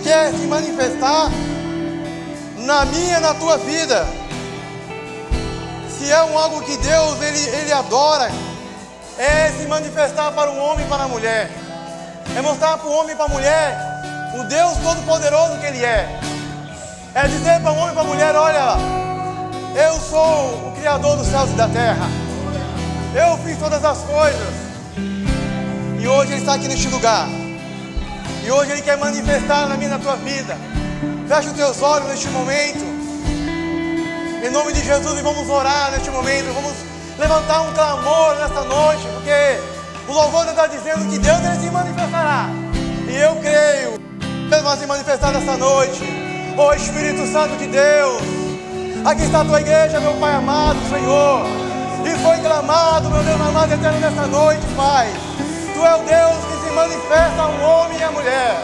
quer se manifestar na minha e na tua vida. Se é algo que Deus ele adora, é se manifestar para o homem e para a mulher. É mostrar para o homem e para a mulher o Deus Todo-Poderoso que Ele é. É dizer para o homem e para a mulher: olha, eu sou o Criador dos céus e da terra. Eu fiz todas as coisas. E hoje Ele está aqui neste lugar. E hoje Ele quer manifestar na minha e na tua vida. Feche os teus olhos neste momento. Em nome de Jesus, e vamos orar neste momento. Vamos levantar um clamor nesta noite, porque o louvor está dizendo que Deus ele se manifestará. E eu creio que Deus vai se manifestar nesta noite. Ó Espírito Santo de Deus, aqui está a tua igreja, meu Pai amado, Senhor. E foi clamado, meu Deus amado eterno, nesta noite, Pai. Tu é o Deus que se manifesta ao homem e à mulher.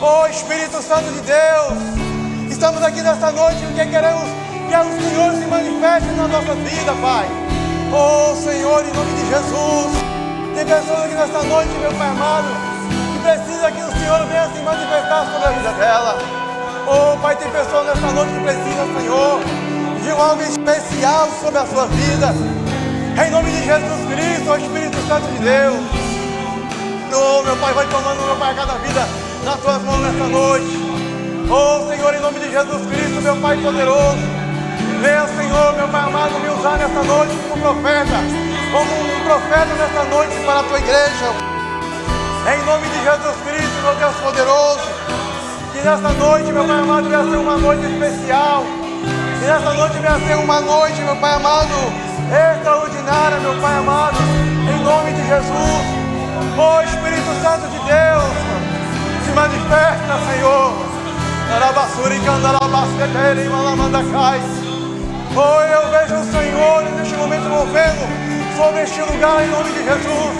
Ó Espírito Santo de Deus, estamos aqui nesta noite porque queremos que o Senhor se manifeste na nossa vida, Pai. Oh Senhor, em nome de Jesus, tem pessoas aqui nesta noite, meu Pai amado, que precisa que o Senhor venha se manifestar sobre a vida dela. Oh Pai, tem pessoas nesta noite que precisam, Senhor, de algo especial sobre a sua vida. Em nome de Jesus Cristo, oh Espírito Santo de Deus. Oh meu Pai, vai tomando, meu Pai, cada vida nas tuas mãos nesta noite. Oh Senhor, em nome de Jesus Cristo, meu Pai poderoso. Venha, Senhor, meu Pai amado, me usar nesta noite como profeta nesta noite para a tua igreja. Em nome de Jesus Cristo, meu Deus poderoso, que nesta noite, meu Pai amado, venha ser uma noite especial. Que nesta noite venha ser uma noite, meu Pai amado, extraordinária, meu Pai amado, em nome de Jesus. Oh Espírito Santo de Deus, se manifesta, Senhor. Oh, eu vejo o Senhor neste momento movendo sobre este lugar em nome de Jesus.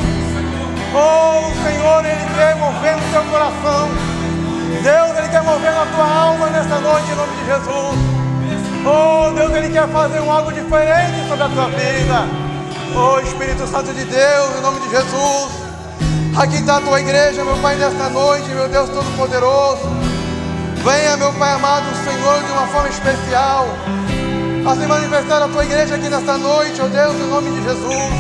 Oh, o Senhor, Ele quer mover no teu coração. Deus, Ele quer mover na tua alma nesta noite em nome de Jesus. Oh, Deus, Ele quer fazer algo diferente sobre a tua vida. Oh, Espírito Santo de Deus, em nome de Jesus. Aqui está a tua igreja, meu Pai, nesta noite, meu Deus Todo-Poderoso. Venha, meu Pai amado, Senhor, de uma forma especial a se manifestar a tua igreja aqui nesta noite, ó Deus, em nome de Jesus.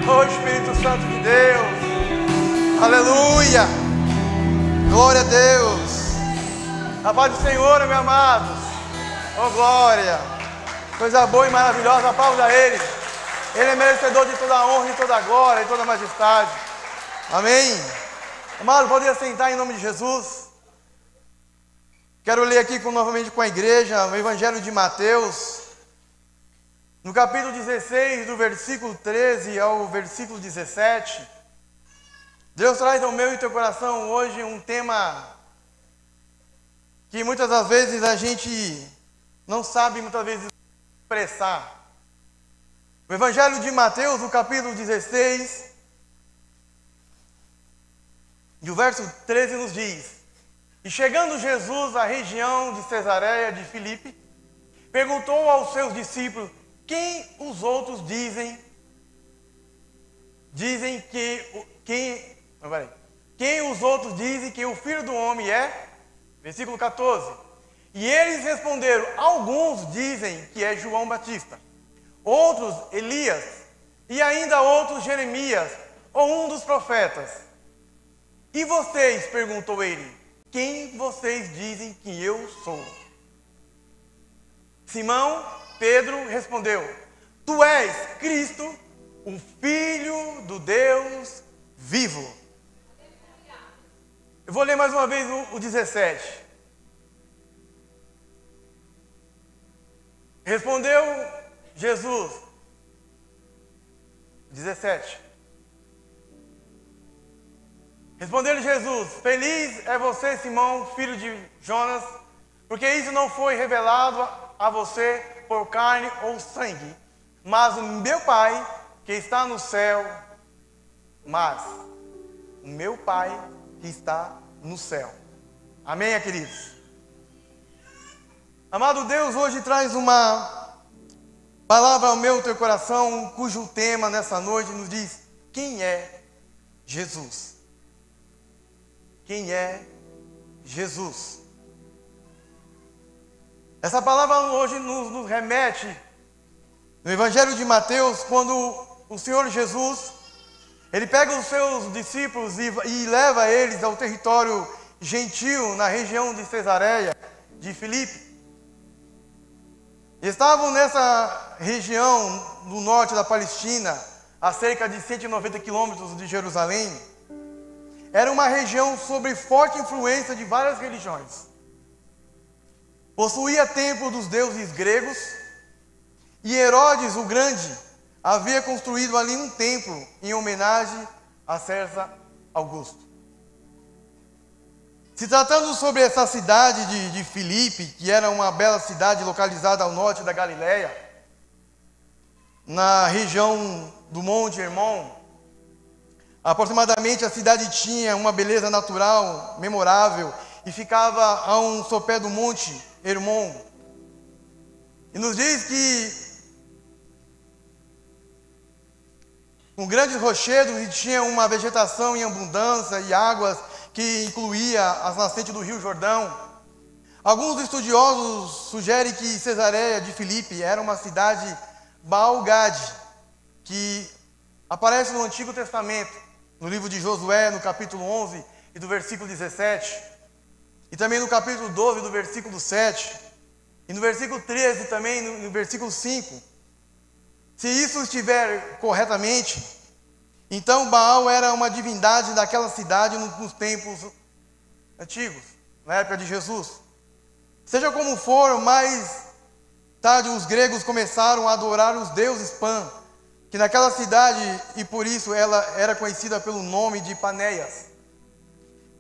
Ó Espírito Santo de Deus, aleluia, glória a Deus. A paz do Senhor, meus amados, ó glória, coisa boa e maravilhosa, aplauda a Ele. Ele é merecedor de toda a honra, de toda a glória e toda a majestade, amém. Amado, pode sentar em nome de Jesus. Quero ler aqui novamente com a igreja o Evangelho de Mateus, no capítulo 16, do versículo 13 ao versículo 17. Deus traz ao meu e teu coração hoje um tema que muitas das vezes a gente não sabe muitas vezes expressar. O Evangelho de Mateus, no capítulo 16, e o verso 13 nos diz: E chegando Jesus à região de Cesareia de Filipe, perguntou aos seus discípulos: quem os outros dizem quem os outros dizem que o Filho do Homem é? Versículo 14. E eles responderam: alguns dizem que é João Batista, outros Elias, e ainda outros Jeremias, ou um dos profetas. E vocês, perguntou ele, quem vocês dizem que eu sou? Simão Pedro respondeu: tu és Cristo, o Filho do Deus vivo. Eu vou ler mais uma vez o 17. Respondeu Jesus, 17. Respondeu-lhe Jesus: feliz é você, Simão, filho de Jonas, porque isso não foi revelado a você por carne ou sangue, mas o meu Pai que está no céu. Mas o meu Pai que está no céu. Amém, queridos? Amado Deus, hoje traz uma palavra ao meu teu coração, cujo tema nessa noite nos diz: quem é Jesus? Quem é Jesus? Essa palavra hoje nos remete no Evangelho de Mateus, quando o Senhor Jesus, Ele pega os seus discípulos e leva eles ao território gentil, na região de Cesareia, de Filipe. Estavam nessa região no norte da Palestina, a cerca de 190 quilômetros de Jerusalém. Era uma região sob forte influência de várias religiões. Possuía templo dos deuses gregos, e Herodes o Grande havia construído ali um templo em homenagem a César Augusto. Se tratando sobre essa cidade de Filipe, que era uma bela cidade localizada ao norte da Galileia, na região do Monte Hermon, aproximadamente a cidade tinha uma beleza natural memorável e ficava a um sopé do Monte Hermon. E nos diz que com grandes rochedos e tinha uma vegetação em abundância e águas que incluía as nascentes do Rio Jordão. Alguns estudiosos sugerem que Cesareia de Filipe era uma cidade Baal-Gad, que aparece no Antigo Testamento, no livro de Josué, no capítulo 11 e do versículo 17, e também no capítulo 12, do versículo 7, e no versículo 13 também, no versículo 5. Se isso estiver corretamente, então Baal era uma divindade daquela cidade nos tempos antigos, na época de Jesus. Seja como for, mais tarde os gregos começaram a adorar os deuses Pan, que naquela cidade, e por isso ela era conhecida pelo nome de Panéias.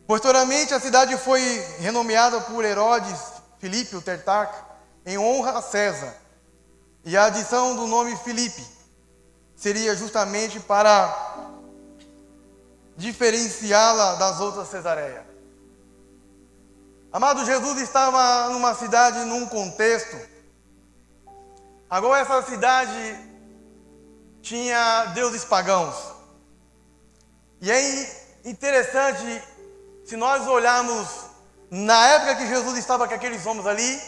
Posteriormente a cidade foi renomeada por Herodes Filipe, o Tetrarca, em honra a César. E a adição do nome Filipe seria justamente para diferenciá-la das outras Cesareias. Amado, Jesus estava numa cidade, num contexto. Agora essa cidade tinha deuses pagãos. E é interessante, se nós olharmos na época que Jesus estava com aqueles homens ali,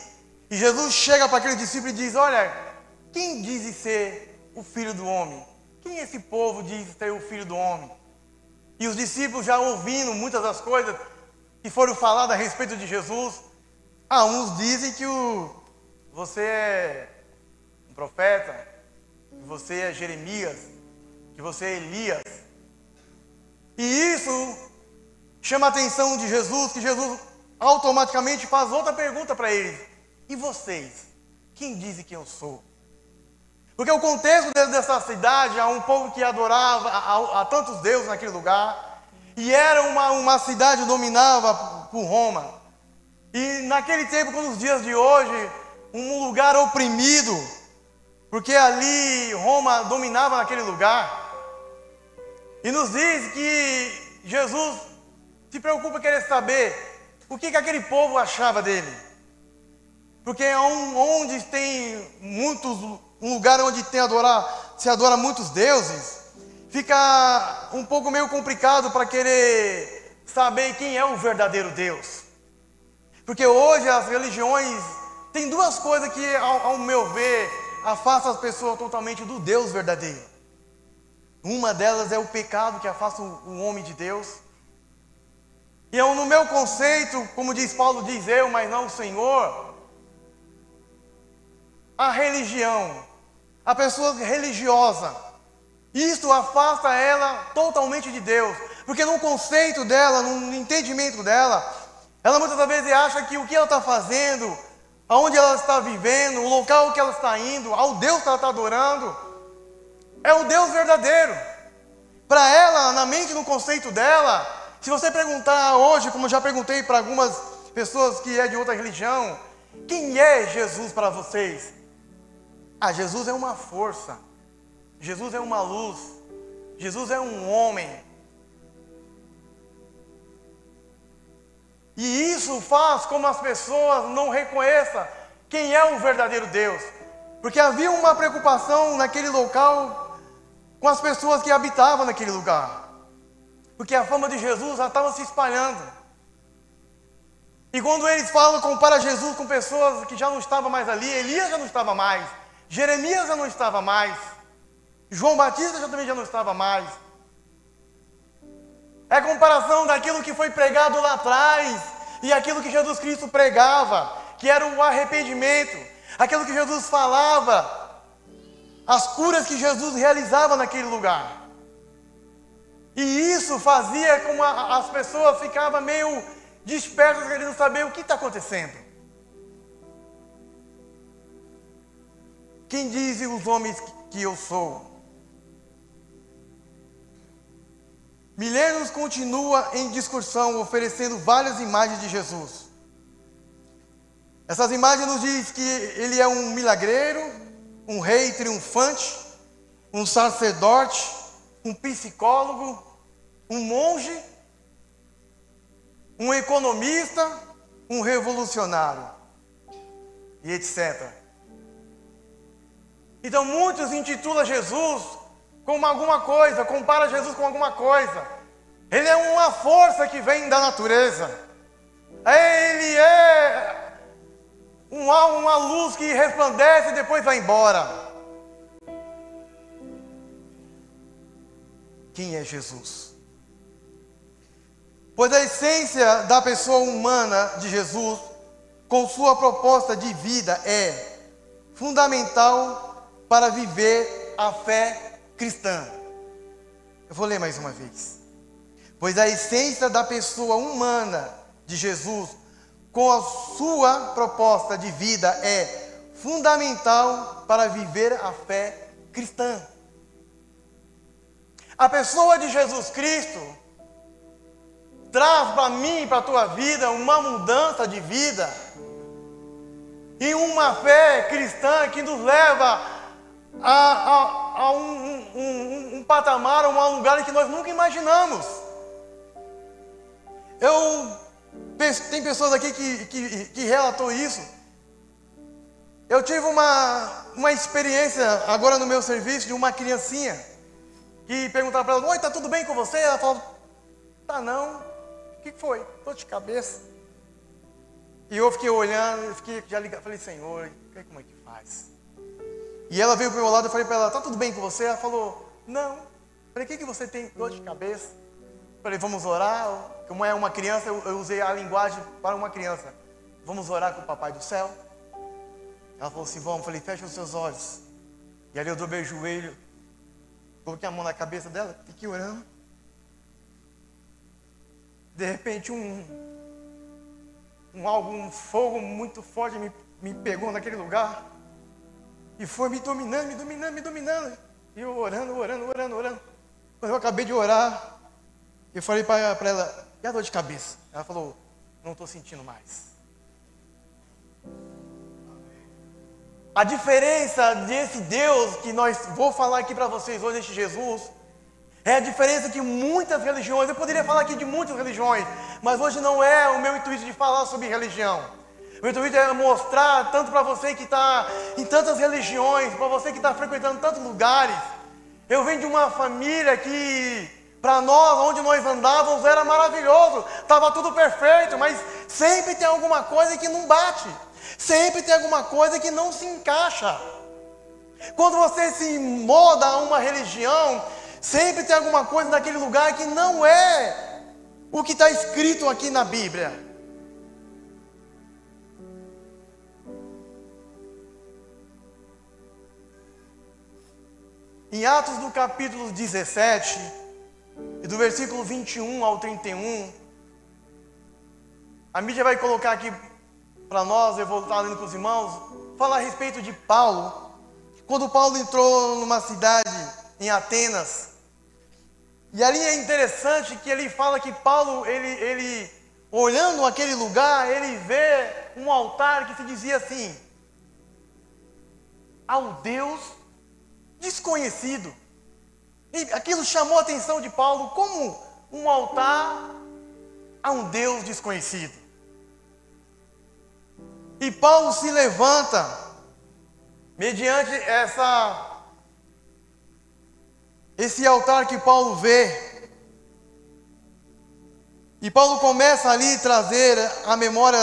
e Jesus chega para aquele discípulo e diz: olha, quem diz ser o Filho do Homem? Quem esse povo diz ser o Filho do Homem? E os discípulos já ouvindo muitas das coisas que foram faladas a respeito de Jesus. Uns dizem que você é um profeta, que você é Jeremias, que você é Elias. E isso chama a atenção de Jesus, que Jesus automaticamente faz outra pergunta para eles: e vocês? Quem dizem que eu sou? Porque o contexto dessa cidade, há um povo que adorava a tantos deuses naquele lugar, e era uma cidade dominada por Roma. E naquele tempo, como nos dias de hoje, um lugar oprimido, porque ali Roma dominava naquele lugar. E nos diz que Jesus se preocupa em querer saber o que aquele povo achava dele. Porque onde tem um lugar onde se adora muitos deuses, fica um pouco meio complicado para querer saber quem é o verdadeiro Deus. Porque hoje as religiões têm duas coisas que, ao meu ver, afastam as pessoas totalmente do Deus verdadeiro. Uma delas é o pecado que afasta o homem de Deus. E no meu conceito, como diz Paulo, diz eu, mas não o Senhor, a religião, a pessoa religiosa, isso afasta ela totalmente de Deus. Porque no conceito dela, no entendimento dela, ela muitas vezes acha que o que ela está fazendo, aonde ela está vivendo, o local que ela está indo, ao Deus que ela está adorando, é o Deus verdadeiro. Para ela, na mente, no conceito dela, se você perguntar hoje, como eu já perguntei para algumas pessoas que é de outra religião, quem é Jesus para vocês? Jesus é uma força, Jesus é uma luz, Jesus é um homem. E isso faz com que as pessoas não reconheçam quem é o verdadeiro Deus. Porque havia uma preocupação naquele local com as pessoas que habitavam naquele lugar. Porque a fama de Jesus já estava se espalhando. E quando eles falam, compara Jesus com pessoas que já não estavam mais ali, Elias já não estava mais, Jeremias já não estava mais, João Batista também já não estava mais. É a comparação daquilo que foi pregado lá atrás e aquilo que Jesus Cristo pregava, que era o arrependimento, aquilo que Jesus falava, as curas que Jesus realizava naquele lugar. E isso fazia com as pessoas ficavam meio dispersas, querendo saber o que está acontecendo. Quem dizem os homens que eu sou? Milênios continua em discussão, oferecendo várias imagens de Jesus. Essas imagens nos dizem que ele é um milagreiro, um rei triunfante, um sacerdote, um psicólogo, um monge, um economista, um revolucionário, e etc. Então muitos intitulam Jesus como alguma coisa, compara Jesus com alguma coisa. Ele é uma força que vem da natureza. Ele é uma luz que resplandece e depois vai embora. Quem é Jesus? Pois a essência da pessoa humana de Jesus, com sua proposta de vida, é fundamental para viver a fé cristã. Eu vou ler mais uma vez. Pois a essência da pessoa humana de Jesus, com a sua proposta de vida, é fundamental para viver a fé cristã. A pessoa de Jesus Cristo traz para mim e para a tua vida uma mudança de vida e uma fé cristã que nos leva a um patamar, a um lugar que nós nunca imaginamos. Tem pessoas aqui que relatou isso. Eu tive uma experiência agora no meu serviço de uma criancinha que perguntava para ela: oi, tá tudo bem com você? Ela falou: tá não. O que foi? Dor de cabeça. E eu fiquei olhando, já ligado, falei: Senhor, como é que faz? E ela veio para o meu lado, eu falei para ela: tá tudo bem com você? Ela falou: não. Falei: o que você tem? Dor de cabeça. Falei: vamos orar. Como é uma criança, eu usei a linguagem para uma criança. Vamos orar com o Papai do Céu? Ela falou assim: vamos. Falei: fecha os seus olhos. E ali eu dobrei o joelho, coloquei a mão na cabeça dela, fiquei orando. De repente um fogo muito forte me pegou naquele lugar. E foi me dominando. E eu orando. Quando eu acabei de orar, eu falei para ela: e a dor de cabeça? Ela falou: não estou sentindo mais. A diferença desse Deus que vou falar aqui para vocês hoje, este Jesus, é a diferença que muitas religiões, eu poderia falar aqui de muitas religiões, mas hoje não é o meu intuito de falar sobre religião. O meu intuito é mostrar tanto para você que está em tantas religiões, para você que está frequentando tantos lugares. Eu venho de uma família que, para nós, onde nós andávamos, era maravilhoso, estava tudo perfeito, mas sempre tem alguma coisa que não bate, sempre tem alguma coisa que não se encaixa. Quando você se molda a uma religião, sempre tem alguma coisa naquele lugar que não é o que está escrito aqui na Bíblia. Em Atos do capítulo 17, e do versículo 21 ao 31, a mídia vai colocar aqui para nós, eu vou estar lendo com os irmãos, falar a respeito de Paulo. Quando Paulo entrou numa cidade em Atenas, e ali é interessante que ele fala que Paulo, ele olhando aquele lugar, ele vê um altar que se dizia assim: ao Deus desconhecido. E aquilo chamou a atenção de Paulo, como um altar a um Deus desconhecido. E Paulo se levanta mediante esse altar que Paulo vê. E Paulo começa ali a trazer a memória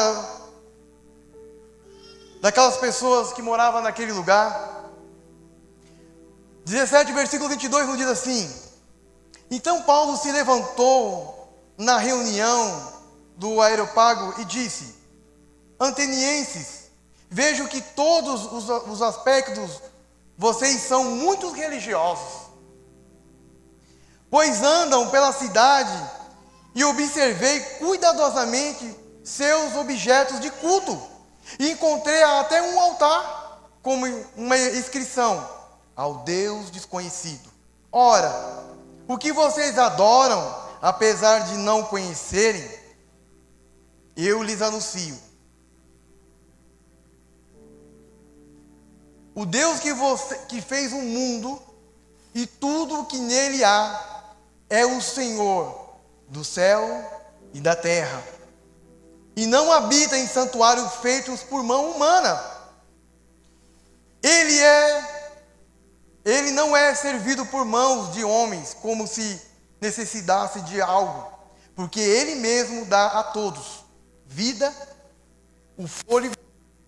daquelas pessoas que moravam naquele lugar. 17, versículo 22 nos diz assim: então Paulo se levantou na reunião do Areópago e disse: atenienses, vejo que todos os aspectos vocês são muito religiosos, pois andam pela cidade e observei cuidadosamente seus objetos de culto, e encontrei até um altar com uma inscrição: ao Deus desconhecido. Ora, o que vocês adoram, apesar de não conhecerem, eu lhes anuncio. O Deus que fez o mundo e tudo o que nele há é o Senhor do céu e da terra, e não habita em santuários feitos por mão humana. Ele não é servido por mãos de homens, como se necessitasse de algo, porque Ele mesmo dá a todos vida, o fôlego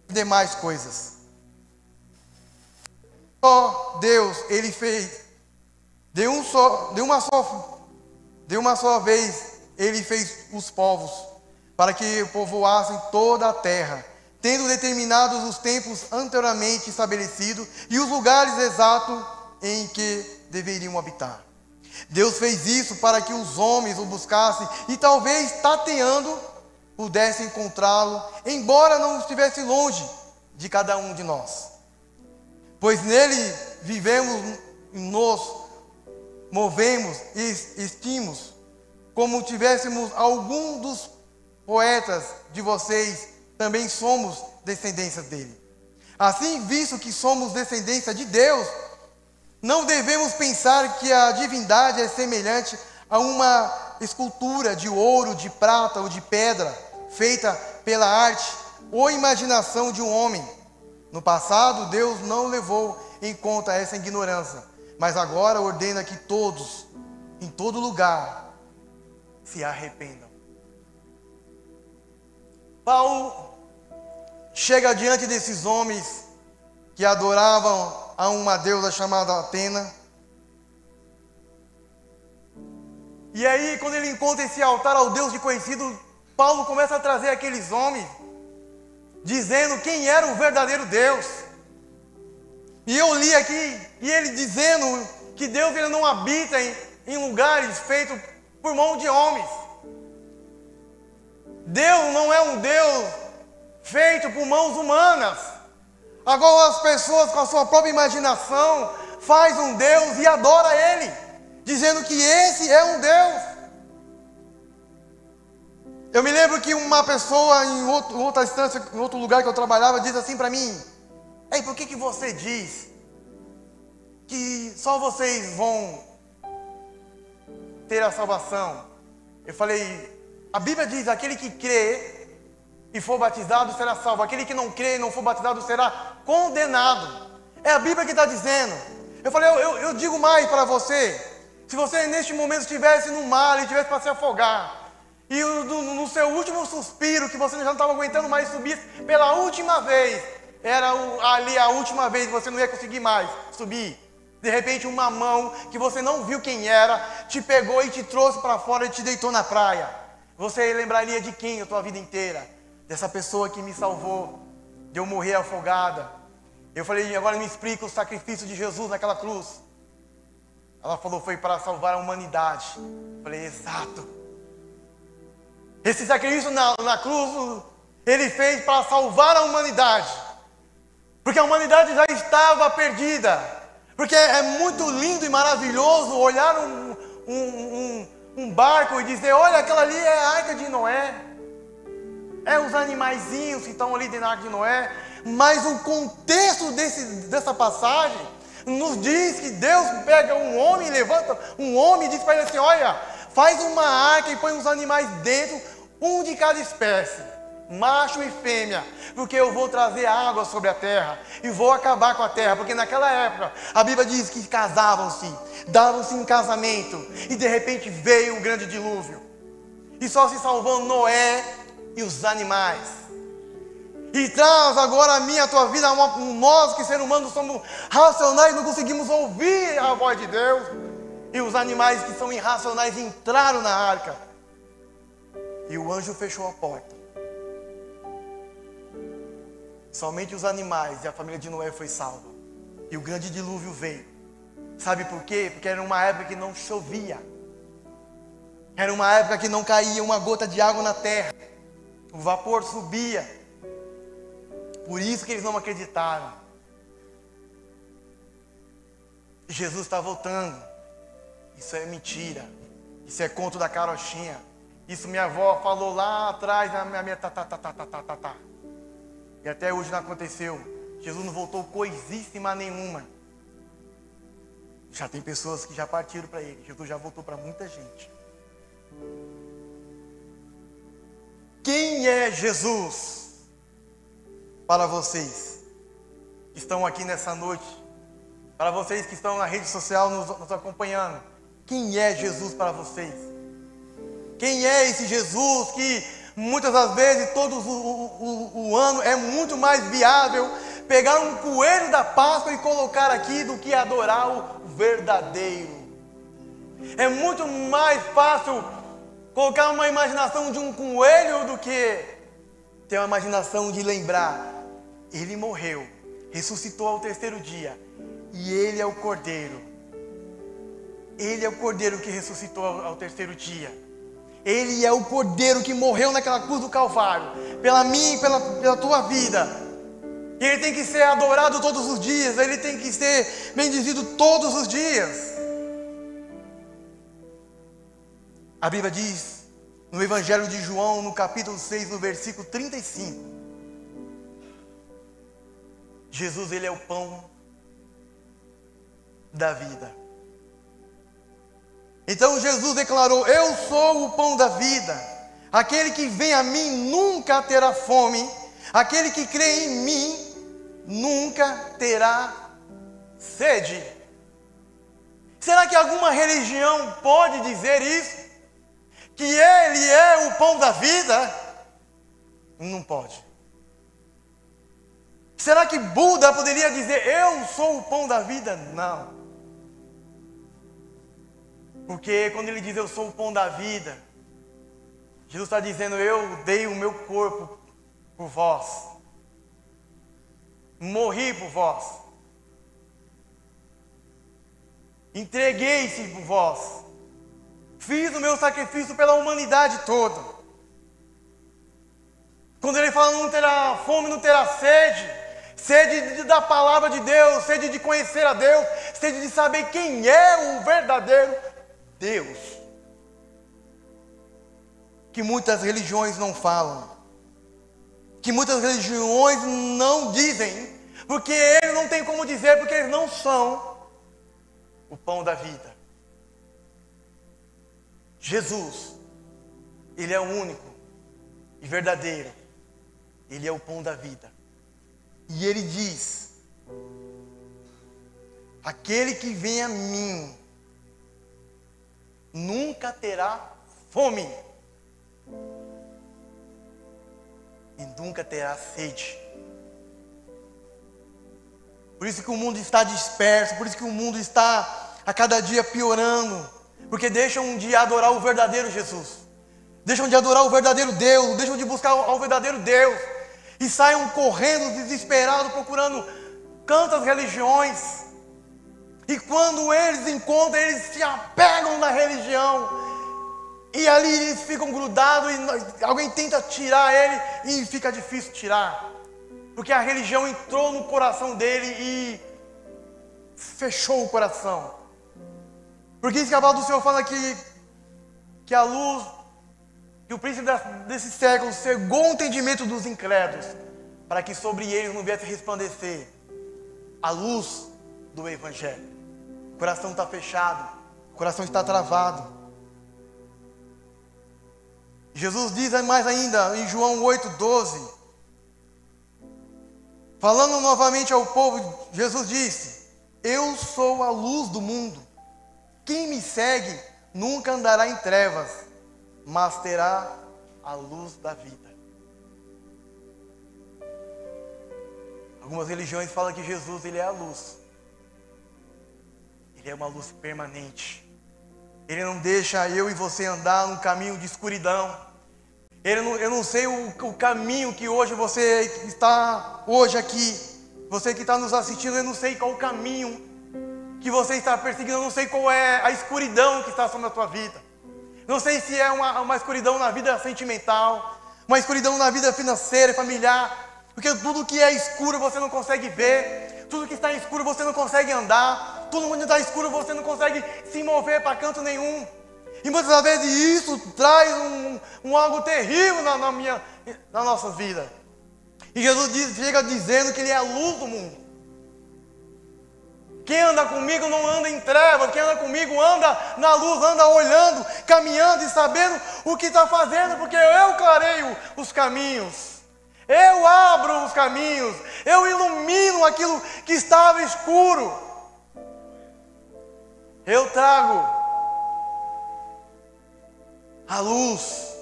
e demais coisas. Só Deus, Ele fez, de uma só vez, Ele fez os povos, para que povoassem toda a terra, tendo determinados os tempos anteriormente estabelecidos e os lugares exatos em que deveriam habitar. Deus fez isso para que os homens o buscassem e talvez, tateando, pudessem encontrá-lo, embora não estivesse longe de cada um de nós. Pois nele vivemos, nos movemos e existimos, como tivéssemos algum dos poetas de vocês, também somos descendências dele. Assim, visto que somos descendência de Deus, não devemos pensar que a divindade é semelhante a uma escultura de ouro, de prata ou de pedra, feita pela arte ou imaginação de um homem. No passado, Deus não levou em conta essa ignorância, mas agora ordena que todos, em todo lugar, se arrependam. Paulo chega diante desses homens que adoravam a uma deusa chamada Atena. E aí, quando ele encontra esse altar ao Deus desconhecido, Paulo começa a trazer aqueles homens, dizendo quem era o verdadeiro Deus. E eu li aqui, e ele dizendo que Deus ele não habita em lugares feitos por mão de homens. Deus não é um Deus feito por mãos humanas. Agora as pessoas com a sua própria imaginação faz um Deus e adora Ele, dizendo que esse é um Deus. Eu me lembro que uma pessoa em outra instância, em outro lugar que eu trabalhava, disse assim para mim: ei, por que você diz que só vocês vão ter a salvação? Eu falei: a Bíblia diz, aquele que crê e for batizado será salvo. Aquele que não crê e não for batizado será condenado. É a Bíblia que está dizendo. Eu falei, eu digo mais para você. Se você neste momento estivesse no mar e tivesse para se afogar, e no seu último suspiro, que você já não estava aguentando mais subir pela última vez, era ali a última vez, você não ia conseguir mais subir. De repente uma mão que você não viu quem era, te pegou e te trouxe para fora e te deitou na praia. Você lembraria de quem a tua vida inteira? Dessa pessoa que me salvou, de eu morrer afogada. Eu falei, agora me explica o sacrifício de Jesus naquela cruz. Ela falou, foi para salvar a humanidade. Eu falei, exato. Esse sacrifício na cruz, Ele fez para salvar a humanidade. Porque a humanidade já estava perdida. Porque é muito lindo e maravilhoso olhar um barco e dizer, olha, aquela ali é a Arca de Noé. É os animaizinhos que estão ali dentro da Arca de Noé. Mas o contexto dessa passagem nos diz que Deus pega um homem, levanta um homem e diz para ele assim, olha, faz uma arca e põe os animais dentro, um de cada espécie, macho e fêmea, porque eu vou trazer água sobre a terra e vou acabar com a terra, porque naquela época a Bíblia diz que casavam-se, davam-se em casamento e de repente veio um grande dilúvio. E só se salvou Noé e os animais. E traz agora a minha, a tua vida, nós que seres humanos somos racionais, não conseguimos ouvir a voz de Deus. E os animais que são irracionais entraram na arca. E o anjo fechou a porta. Somente os animais e a família de Noé foi salva. E o grande dilúvio veio. Sabe por quê? Porque era uma época que não chovia. Era uma época que não caía uma gota de água na terra. O vapor subia. Por isso que eles não acreditaram. Jesus está voltando. Isso é mentira. Isso é conto da carochinha. Isso minha avó falou lá atrás na minha tá. E até hoje não aconteceu. Jesus não voltou coisíssima nenhuma. Já tem pessoas que já partiram para Ele. Jesus já voltou para muita gente. Quem é Jesus para vocês que estão aqui nessa noite? Para vocês que estão na rede social nos acompanhando. Quem é Jesus para vocês? Quem é esse Jesus que muitas das vezes, todo o ano, é muito mais viável pegar um coelho da Páscoa e colocar aqui do que adorar o verdadeiro? É muito mais fácil colocar uma imaginação de um coelho do que ter uma imaginação de lembrar. Ele morreu, ressuscitou ao terceiro dia e Ele é o Cordeiro. Ele é o Cordeiro que ressuscitou ao terceiro dia. Ele é o Cordeiro que morreu naquela cruz do Calvário, pela minha e pela tua vida. E Ele tem que ser adorado todos os dias, Ele tem que ser bendizido todos os dias. A Bíblia diz, no Evangelho de João, no capítulo 6, no versículo 35, Jesus, Ele é o pão da vida. Então Jesus declarou: eu sou o pão da vida. Aquele que vem a mim nunca terá fome. Aquele que crê em mim nunca terá sede. Será que alguma religião pode dizer isso? Que Ele é o pão da vida? Não pode. Será que Buda poderia dizer: eu sou o pão da vida? Não. Porque quando Ele diz: eu sou o pão da vida, Jesus está dizendo: eu dei o meu corpo por vós, morri por vós, entreguei-se por vós, fiz o meu sacrifício pela humanidade toda. Quando Ele fala: não terá fome, não terá sede, sede da palavra de Deus, sede de conhecer a Deus, sede de saber quem é o verdadeiro Deus, que muitas religiões não falam, que muitas religiões não dizem, porque eles não têm como dizer, porque eles não são o pão da vida. Jesus, Ele é o único e verdadeiro, Ele é o pão da vida. E Ele diz: aquele que vem a mim nunca terá fome e nunca terá sede. Por isso que o mundo está disperso, por isso que o mundo está a cada dia piorando, porque deixam de adorar o verdadeiro Jesus, deixam de adorar o verdadeiro Deus, deixam de buscar ao verdadeiro Deus, e saiam correndo desesperados, procurando tantas religiões. E quando eles encontram, eles se apegam na religião. E ali eles ficam grudados e alguém tenta tirar ele e fica difícil tirar. Porque a religião entrou no coração dele e fechou o coração. Porque isso que a palavra do Senhor fala que a luz, que o príncipe desse século cegou o entendimento dos incrédulos, para que sobre eles não viesse resplandecer a luz do Evangelho. O coração está fechado, o coração está travado. Jesus diz mais ainda em João 8,12, falando novamente ao povo, Jesus disse: eu sou a luz do mundo, quem me segue nunca andará em trevas, mas terá a luz da vida. Algumas religiões falam que Jesus, ele é a luz. Ele é uma luz permanente. Ele não deixa eu e você andar num caminho de escuridão. Eu não sei o caminho que hoje você está hoje aqui. Você que está nos assistindo, eu não sei qual o caminho que você está perseguindo. Eu não sei qual é a escuridão que está sobre a tua vida. Não sei se é uma escuridão na vida sentimental, uma escuridão na vida financeira e familiar. Porque tudo que é escuro você não consegue ver. Tudo que está escuro você não consegue andar. Tudo que está escuro você não consegue se mover para canto nenhum. E muitas vezes isso traz algo terrível na nossa vida. E Jesus chega dizendo que Ele é a luz do mundo. Quem anda comigo não anda em trevas. Quem anda comigo anda na luz, anda olhando, caminhando e sabendo o que está fazendo. Porque eu clareio os caminhos. Eu abro os caminhos. Eu ilumino aquilo que estava escuro. Eu trago a luz,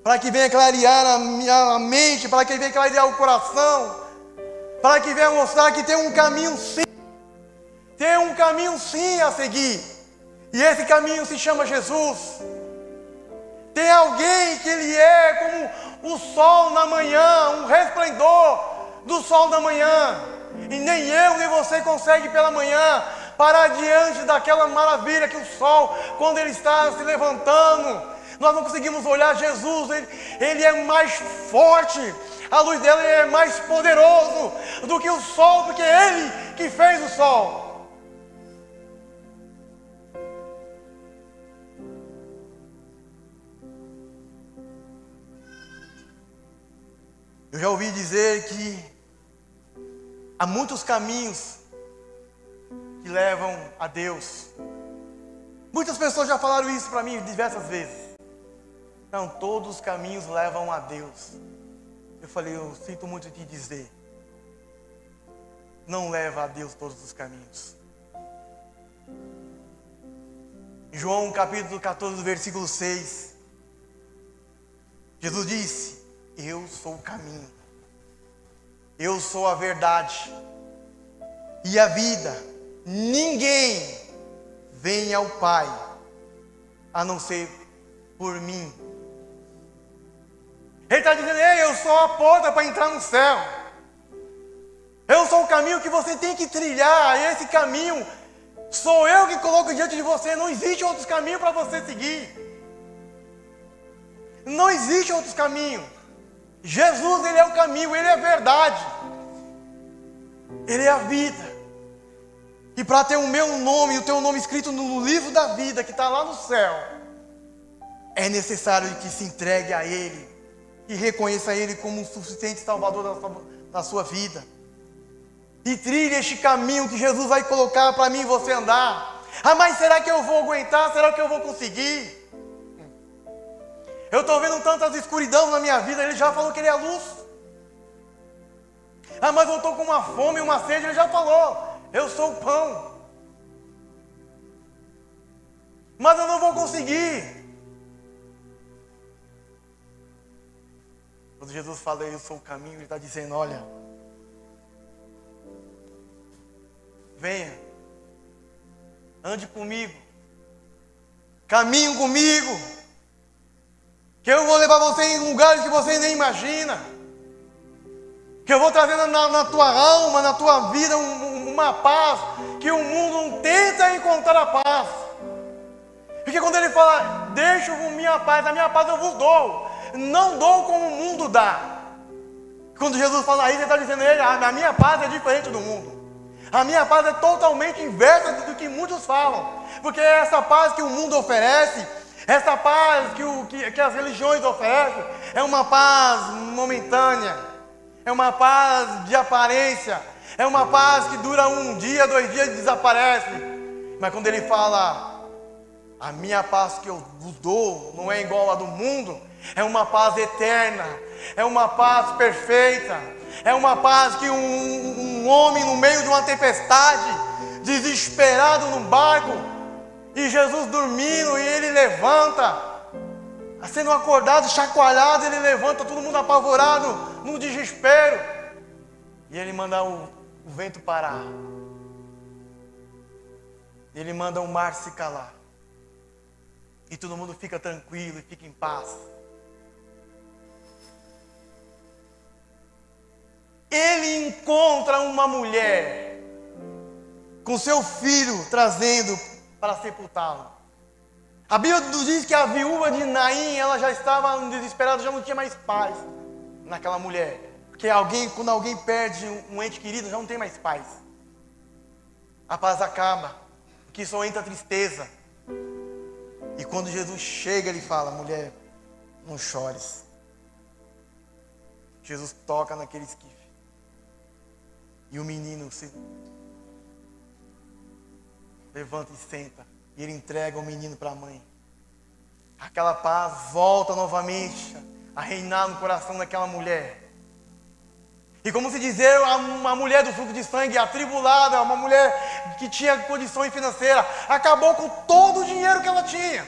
para que venha clarear a minha mente, para que venha clarear o coração, para que venha mostrar que tem um caminho sim, tem um caminho sim a seguir, e esse caminho se chama Jesus. Tem alguém que Ele é como o sol na manhã, um resplendor do sol da manhã, e nem eu nem você consegue pela manhã parar diante daquela maravilha que o sol, quando ele está se levantando, nós não conseguimos olhar Jesus, ele é mais forte, a luz dele é mais poderoso do que o sol, porque é Ele que fez o sol. Eu já ouvi dizer que há muitos caminhos que levam a Deus. Muitas pessoas já falaram isso para mim diversas vezes. Não, todos os caminhos levam a Deus. Eu falei, eu sinto muito te dizer, não leva a Deus todos os caminhos. João capítulo 14, versículo 6, Jesus disse: eu sou o caminho, eu sou a verdade e a vida. Ninguém vem ao Pai a não ser por mim. Ele está dizendo: ei, eu sou a porta para entrar no céu. Eu sou o caminho que você tem que trilhar. E esse caminho sou eu que coloco diante de você. Não existe outros caminhos para você seguir. Não existe outros caminhos. Jesus, Ele é o caminho, Ele é a verdade, Ele é a vida. E para ter o meu nome e o teu nome escrito no livro da vida que está lá no céu, é necessário que se entregue a Ele e reconheça Ele como um suficiente Salvador da sua vida. E trilhe este caminho que Jesus vai colocar para mim e você andar. Ah, mas será que eu vou aguentar? Será que eu vou conseguir? Eu estou vendo tantas escuridão na minha vida. Ele já falou que Ele é a luz. Ah, mas eu estou com uma fome e uma sede. Ele já falou: eu sou o pão. Mas eu não vou conseguir. Quando Jesus fala, eu sou o caminho, Ele está dizendo: olha, venha, ande comigo, caminhe comigo, que eu vou levar você em lugares que você nem imagina, que eu vou trazendo na tua alma, na tua vida, uma paz que o mundo não tenta encontrar a paz. Porque quando Ele fala: deixo minha paz, a minha paz eu vos dou, não dou como o mundo dá. Quando Jesus fala isso, Ele está dizendo: a minha paz é diferente do mundo. A minha paz é totalmente inversa do que muitos falam. Porque essa paz que o mundo oferece, essa paz que as religiões oferecem, é uma paz momentânea, é uma paz de aparência, é uma paz que dura um dia, 2 dias e desaparece. Mas quando Ele fala: a minha paz que eu vos dou não é igual à do mundo, é uma paz eterna, é uma paz perfeita, é uma paz que um homem no meio de uma tempestade, desesperado num barco, E Jesus dormindo, e ele levanta, sendo acordado, chacoalhado, ele levanta, todo mundo apavorado, no desespero. E ele manda o vento parar. Ele manda o mar se calar. E todo mundo fica tranquilo e fica em paz. Ele encontra uma mulher com seu filho trazendo para sepultá-lo. A Bíblia nos diz que a viúva de Naim, ela já estava desesperada, já não tinha mais paz naquela mulher. Porque quando alguém perde um ente querido, já não tem mais paz. A paz acaba, porque só entra a tristeza. E quando Jesus chega, ele fala: mulher, não chores. Jesus toca naquele esquife. E o menino se levanta e senta. E ele entrega o menino para a mãe. Aquela paz volta novamente a reinar no coração daquela mulher. E como se dizer, uma mulher do fluxo de sangue, atribulada, uma mulher que tinha condições financeiras, acabou com todo o dinheiro que ela tinha.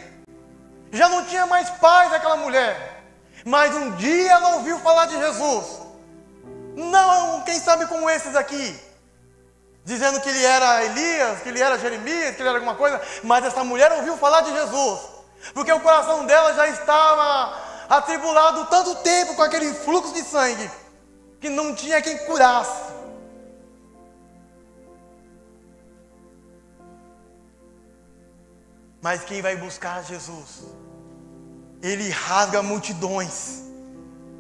Já não tinha mais paz aquela mulher. Mas um dia ela ouviu falar de Jesus. Não, quem sabe como esses aqui, dizendo que ele era Elias, que ele era Jeremias, que ele era alguma coisa. Mas essa mulher ouviu falar de Jesus, porque o coração dela já estava atribulado tanto tempo com aquele fluxo de sangue, que não tinha quem curasse. Mas quem vai buscar Jesus, ele rasga multidões.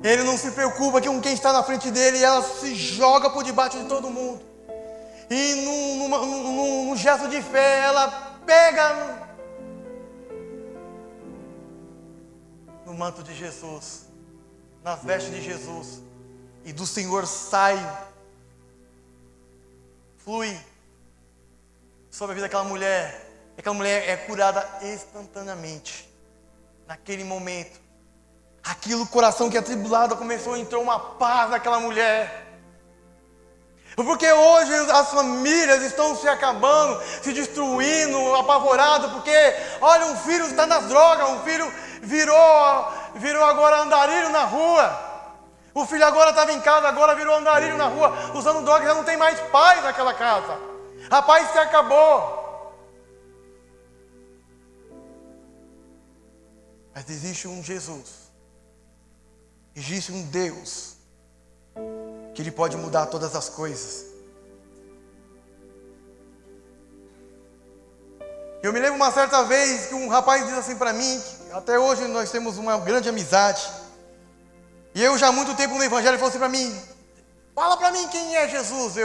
Ele não se preocupa com quem está na frente dele, e ela se joga por debaixo de todo mundo. E num gesto de fé, ela pega no manto de Jesus, nas vestes de Jesus, e do Senhor flui sobre a vida daquela mulher. Aquela mulher é curada instantaneamente, naquele momento. Aquilo, coração que é atribulado, entrou uma paz naquela mulher. Porque hoje as famílias estão se acabando, se destruindo, apavoradas, porque, olha, um filho está nas drogas, um filho virou agora andarilho na rua. O filho agora estava em casa, agora virou andarilho na rua, usando drogas, já não tem mais paz naquela casa. A paz se acabou. Mas existe um Jesus, existe um Deus, que Ele pode mudar todas as coisas. Eu me lembro uma certa vez que um rapaz disse assim para mim, que até hoje nós temos uma grande amizade, e eu já há muito tempo no Evangelho, ele falou assim para mim: fala para mim quem é Jesus.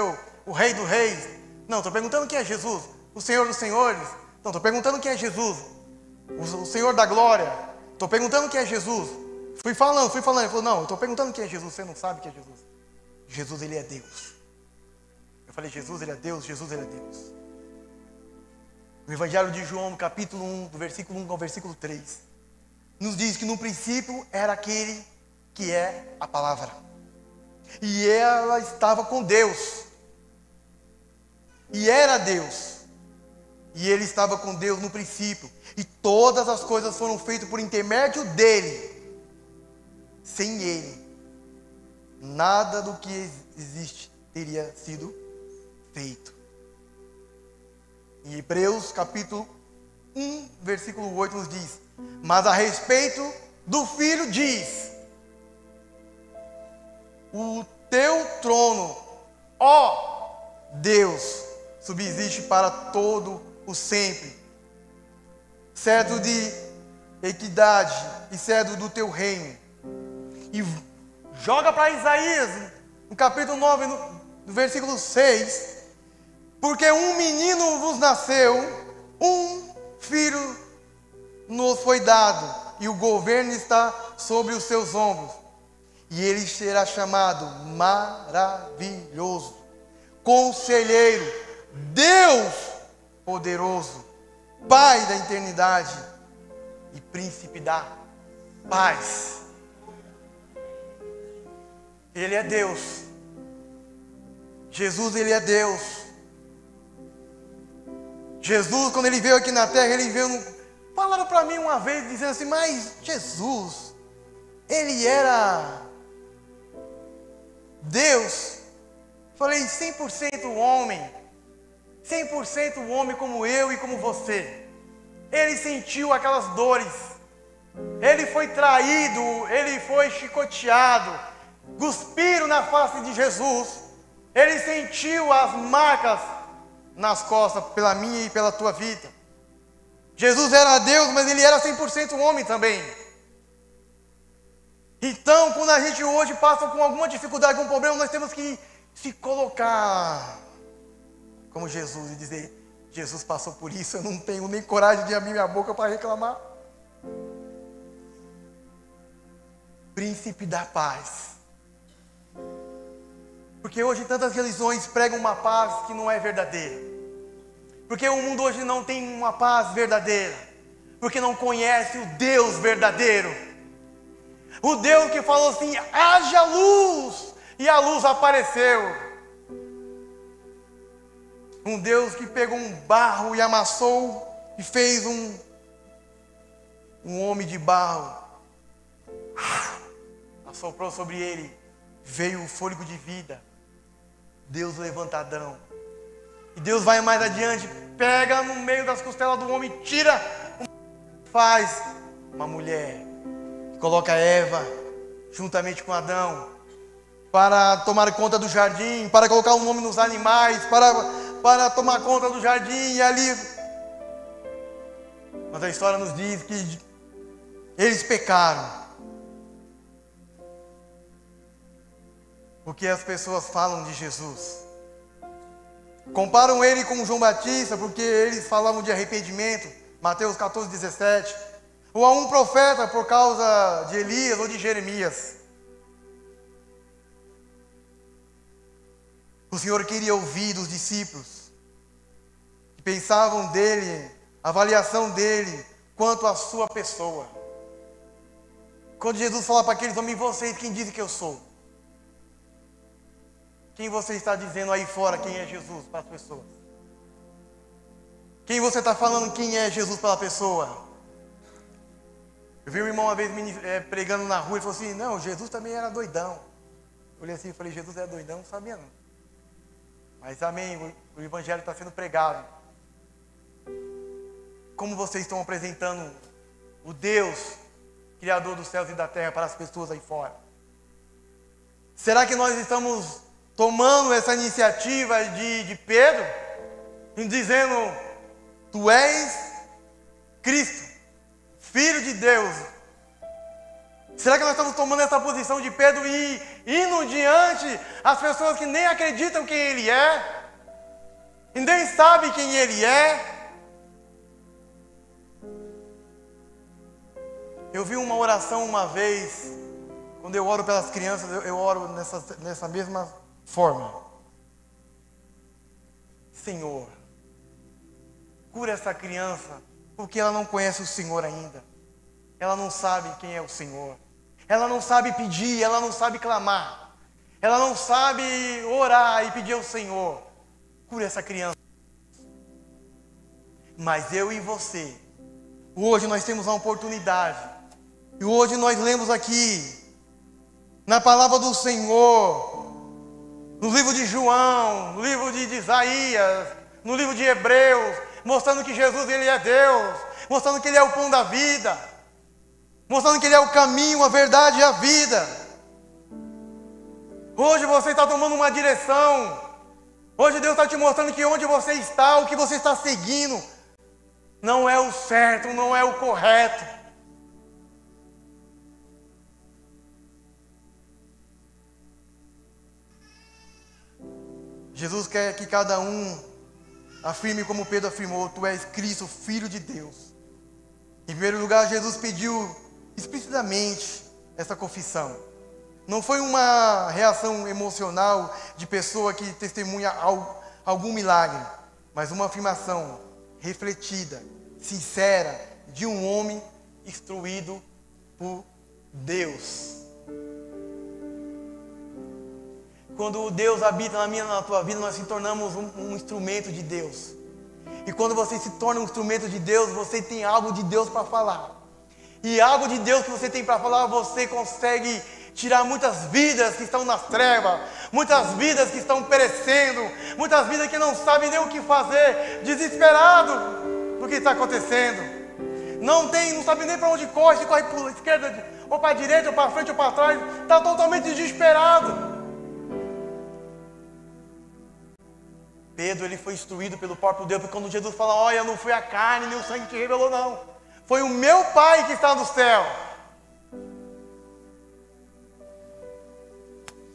O Rei dos Reis. Não, estou perguntando quem é Jesus. O Senhor dos Senhores. Não, estou perguntando quem é Jesus. O Senhor da Glória. Estou perguntando quem é Jesus. Fui falando. Ele falou: não, eu estou perguntando quem é Jesus. Você não sabe quem é Jesus. Jesus, Ele é Deus. Eu falei: Jesus, Ele é Deus. Jesus, Ele é Deus. No Evangelho de João, no capítulo 1, do versículo 1 ao versículo 3, nos diz que no princípio era aquele que é a palavra. E ela estava com Deus. E era Deus. E Ele estava com Deus no princípio. E todas as coisas foram feitas por intermédio dEle. Sem Ele, nada do que existe teria sido feito. Em Hebreus capítulo 1, versículo 8 nos diz: mas a respeito do Filho diz: o teu trono, ó Deus, subsiste para todo o sempre, certo de equidade e certo do teu reino. E joga para Isaías, no capítulo 9, no versículo 6, porque um menino vos nasceu, um filho nos foi dado, e o governo está sobre os seus ombros, e ele será chamado Maravilhoso, Conselheiro, Deus Poderoso, Pai da eternidade e Príncipe da paz. Ele é Deus. Jesus, Ele é Deus. Jesus, quando ele veio aqui na terra, ele veio... Falaram para mim uma vez, dizendo assim, mas Jesus, ele era Deus. Falei, 100% homem. 100% homem como eu e como você. Ele sentiu aquelas dores. Ele foi traído, ele foi chicoteado. Cuspiram na face de Jesus. Ele sentiu as marcas nas costas pela minha e pela tua vida. Jesus era Deus, mas ele era 100% homem também. Então, quando a gente hoje passa com alguma dificuldade, algum problema, nós temos que se colocar como Jesus e dizer, Jesus passou por isso, eu não tenho nem coragem de abrir minha boca para reclamar. Príncipe da paz. Porque hoje tantas religiões pregam uma paz que não é verdadeira. Porque o mundo hoje não tem uma paz verdadeira. Porque não conhece o Deus verdadeiro. O Deus que falou assim, haja luz, e a luz apareceu. Um Deus que pegou um barro e amassou e fez um homem de barro. Assoprou sobre ele, veio o fôlego de vida. Deus levanta Adão. E Deus vai mais adiante, pega no meio das costelas do homem, tira, faz uma mulher. Coloca Eva juntamente com Adão para tomar conta do jardim, para colocar um nome nos animais, para tomar conta do jardim e ali. Mas a história nos diz que eles pecaram. Porque as pessoas falam de Jesus. Comparam ele com João Batista, porque eles falavam de arrependimento, Mateus 14, 17. Ou a um profeta por causa de Elias ou de Jeremias. O Senhor queria ouvir dos discípulos, que pensavam dele, a avaliação dele, quanto à sua pessoa. Quando Jesus fala para aqueles homens, vocês, quem dizem que eu sou? Quem você está dizendo aí fora quem é Jesus para as pessoas? Quem você está falando quem é Jesus para a pessoa? Eu vi um irmão uma vez pregando na rua e falou assim, não, Jesus também era doidão. Eu olhei assim e falei, Jesus era doidão? Não sabia não. Mas amém, o evangelho está sendo pregado. Como vocês estão apresentando o Deus, Criador dos céus e da terra para as pessoas aí fora? Será que nós estamos tomando essa iniciativa de Pedro, e dizendo, tu és Cristo, Filho de Deus? Será que nós estamos tomando essa posição de Pedro e indo diante as pessoas que nem acreditam quem ele é, e nem sabem quem ele é? Eu vi uma oração uma vez, quando eu oro pelas crianças, eu oro nessa mesma forma. Senhor, cura essa criança, porque ela não conhece o Senhor ainda. Ela não sabe quem é o Senhor. Ela não sabe pedir, ela não sabe clamar. Ela não sabe orar e pedir ao Senhor. Cura essa criança. Mas eu e você, hoje nós temos a oportunidade. E hoje nós lemos aqui, na palavra do Senhor, no livro de João, no livro de Isaías, no livro de Hebreus, mostrando que Jesus, ele é Deus, mostrando que ele é o pão da vida, mostrando que ele é o caminho, a verdade e a vida. Hoje você está tomando uma direção. Hoje Deus está te mostrando que onde você está, o que você está seguindo, não é o certo, não é o correto. Jesus quer que cada um afirme como Pedro afirmou, tu és Cristo, Filho de Deus. Em primeiro lugar, Jesus pediu explicitamente essa confissão. Não foi uma reação emocional de pessoa que testemunha algum milagre, mas uma afirmação refletida, sincera, de um homem instruído por Deus. Quando Deus habita na minha e na tua vida, nós nos tornamos um instrumento de Deus. E quando você se torna um instrumento de Deus, você tem algo de Deus para falar. E algo de Deus que você tem para falar, você consegue tirar muitas vidas que estão nas trevas, muitas vidas que estão perecendo, muitas vidas que não sabem nem o que fazer, desesperado do que está acontecendo. Não sabe nem para onde corre, se corre para a esquerda, ou para a direita, ou para frente, ou para trás, está totalmente desesperado. Pedro, ele foi instruído pelo próprio Deus, porque quando Jesus fala, olha, não foi a carne nem o sangue que te revelou, não. Foi o meu Pai que está no céu.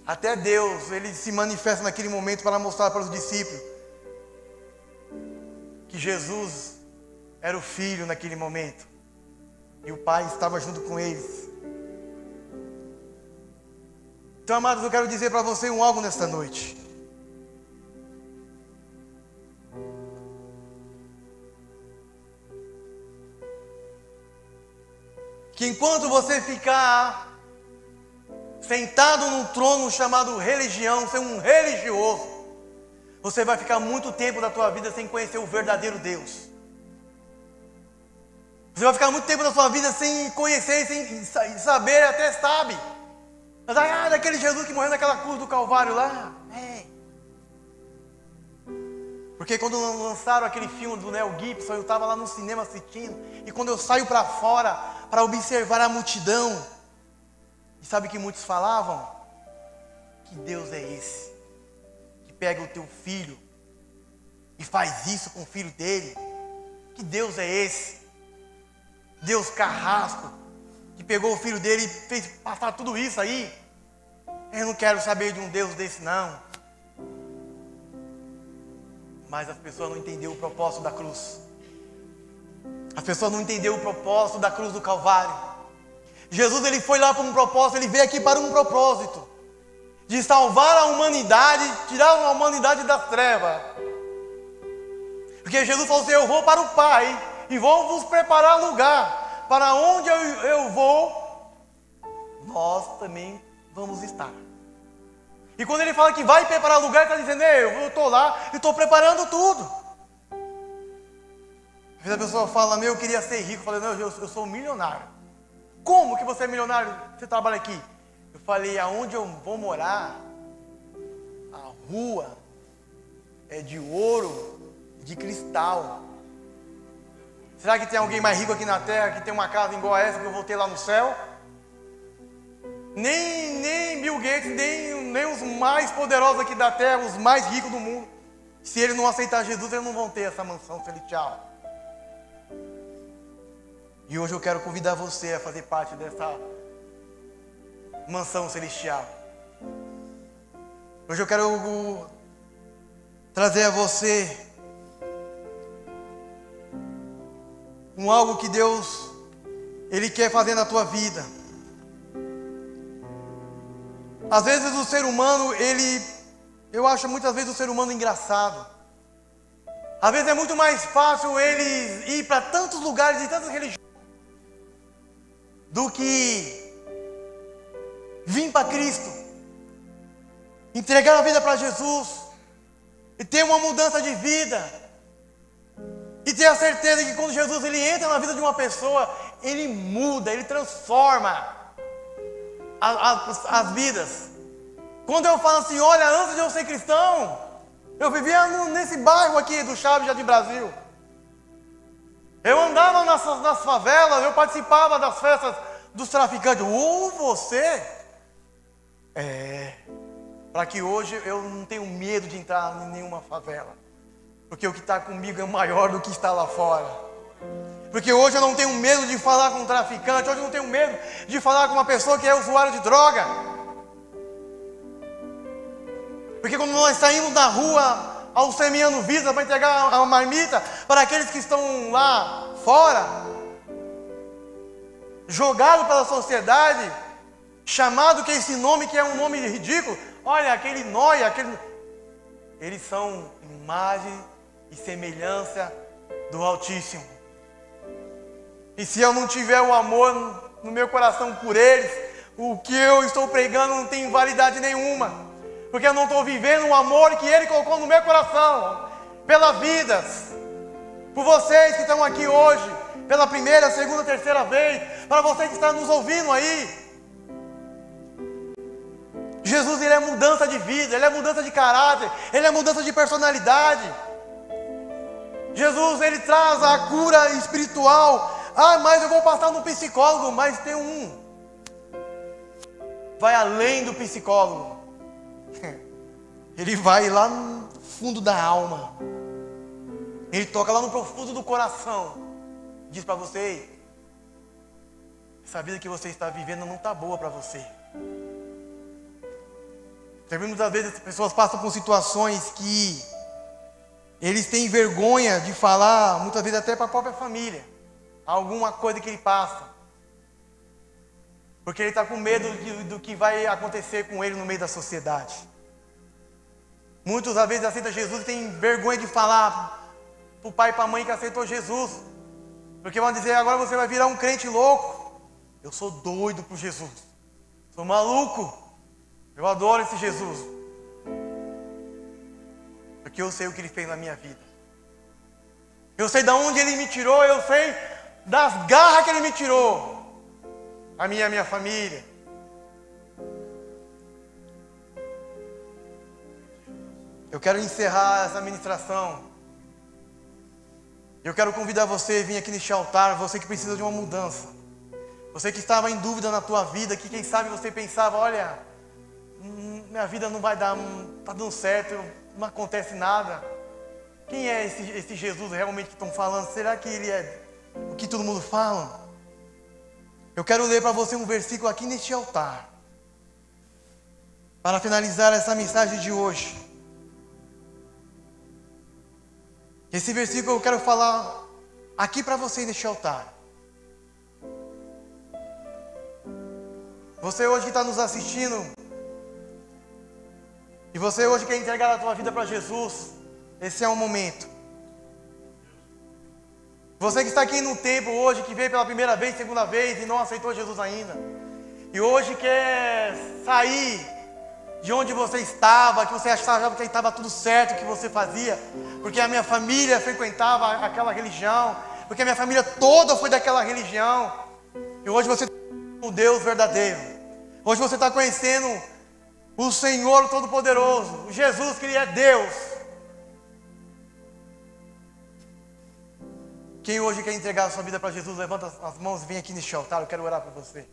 Até Deus, ele se manifesta naquele momento para mostrar para os discípulos que Jesus era o Filho naquele momento. E o Pai estava junto com eles. Então, amados, eu quero dizer para você algo nesta noite. Que enquanto você ficar sentado num trono chamado religião, ser um religioso, você vai ficar muito tempo da tua vida sem conhecer o verdadeiro Deus. Você vai ficar muito tempo da sua vida sem conhecer, sem saber, até sabe. Mas daquele Jesus que morreu naquela cruz do Calvário lá. Porque quando lançaram aquele filme do Mel Gibson, eu estava lá no cinema assistindo. E quando eu saio para fora para observar a multidão, e sabe o que muitos falavam? Que Deus é esse que pega o teu filho e faz isso com o filho dele. Que Deus é esse? Deus carrasco, que pegou o filho dele e fez passar tudo isso aí. Eu não quero saber de um Deus desse, não. Mas as pessoas não entenderam o propósito da cruz. As pessoas não entenderam o propósito da cruz do Calvário. Jesus, ele foi lá para um propósito, ele veio aqui para um propósito. De salvar a humanidade, tirar a humanidade das trevas. Porque Jesus falou assim, eu vou para o Pai e vou vos preparar lugar. Para onde eu vou, nós também vamos estar. E quando ele fala que vai preparar lugar, ele está dizendo, eu estou lá e estou preparando tudo. Às vezes a pessoa fala, eu queria ser rico. Eu falei, não, eu sou um milionário. Como que você é milionário? Você trabalha aqui? Eu falei, aonde eu vou morar, a rua é de ouro, de cristal. Será que tem alguém mais rico aqui na terra, que tem uma casa igual a essa que eu vou ter lá no céu? Nem Bill Gates, nem os mais poderosos aqui da terra, os mais ricos do mundo. Se eles não aceitar Jesus, eles não vão ter essa mansão celestial. E hoje eu quero convidar você a fazer parte dessa mansão celestial. Hoje eu quero trazer a você algo que Deus, Ele quer fazer na tua vida. Às vezes o ser humano, eu acho muitas vezes o ser humano engraçado. Às vezes é muito mais fácil ele ir para tantos lugares e tantas religiões do que vir para Cristo, entregar a vida para Jesus e ter uma mudança de vida e ter a certeza que quando Jesus ele entra na vida de uma pessoa, ele muda, ele transforma as vidas. Quando eu falo assim, olha, antes de eu ser cristão, eu vivia nesse bairro aqui do Chaves, Jardim Brasil. Eu andava nas favelas, eu participava das festas dos traficantes. Você? Para que hoje eu não tenho medo de entrar em nenhuma favela. Porque o que está comigo é maior do que está lá fora. Porque hoje eu não tenho medo de falar com um traficante. Hoje eu não tenho medo de falar com uma pessoa que é usuário de droga. Porque quando nós saímos da rua ao semeando vida para entregar a marmita para aqueles que estão lá fora, jogado pela sociedade, chamado que esse nome que é um nome ridículo, olha, aquele nóia, eles são imagem e semelhança do Altíssimo. E se eu não tiver o amor no meu coração por eles, o que eu estou pregando não tem validade nenhuma. Porque eu não estou vivendo o amor que Ele colocou no meu coração, pelas vidas. Por vocês que estão aqui hoje, pela primeira, segunda, terceira vez, para você que está nos ouvindo aí. Jesus, Ele é mudança de vida, Ele é mudança de caráter, Ele é mudança de personalidade. Jesus, Ele traz a cura espiritual. Ah, mas eu vou passar no psicólogo, mas tem um. Vai além do psicólogo. Ele vai lá no fundo da alma. Ele toca lá no profundo do coração. Diz para você: essa vida que você está vivendo não está boa para você. Muitas vezes as pessoas passam por situações que eles têm vergonha de falar, muitas vezes até para a própria família, alguma coisa que ele passa. Porque ele está com medo do que vai acontecer com ele no meio da sociedade. Muitas às vezes aceitam Jesus e têm vergonha de falar para o pai e para a mãe que aceitou Jesus. Porque vão dizer: agora você vai virar um crente louco. Eu sou doido por Jesus. Sou maluco. Eu adoro esse Jesus. Porque eu sei o que Ele fez na minha vida. Eu sei de onde Ele me tirou. Eu sei das garras que Ele me tirou. A minha família. Eu quero encerrar essa ministração. Eu quero convidar você a vir aqui neste altar. Você que precisa de uma mudança. Você que estava em dúvida na tua vida. Que quem sabe você pensava: olha, minha vida não vai dar, está dando certo, não acontece nada. Quem é esse Jesus realmente que estão falando? Será que Ele é o que todo mundo fala? Eu quero ler para você um versículo aqui neste altar, para finalizar essa mensagem de hoje. Esse versículo eu quero falar aqui para você neste altar. Você hoje que está nos assistindo, e você hoje quer entregar a tua vida para Jesus, esse é o momento. Você que está aqui no templo hoje, que veio pela primeira vez, segunda vez e não aceitou Jesus ainda, e hoje quer sair de onde você estava, que você achava que estava tudo certo, que você fazia, porque a minha família frequentava aquela religião, porque a minha família toda foi daquela religião, e hoje você está com o Deus verdadeiro. Hoje você está conhecendo o Senhor Todo-Poderoso, o Jesus que Ele é Deus. Quem hoje quer entregar a sua vida para Jesus, levanta as mãos e vem aqui neste altar, eu quero orar por você.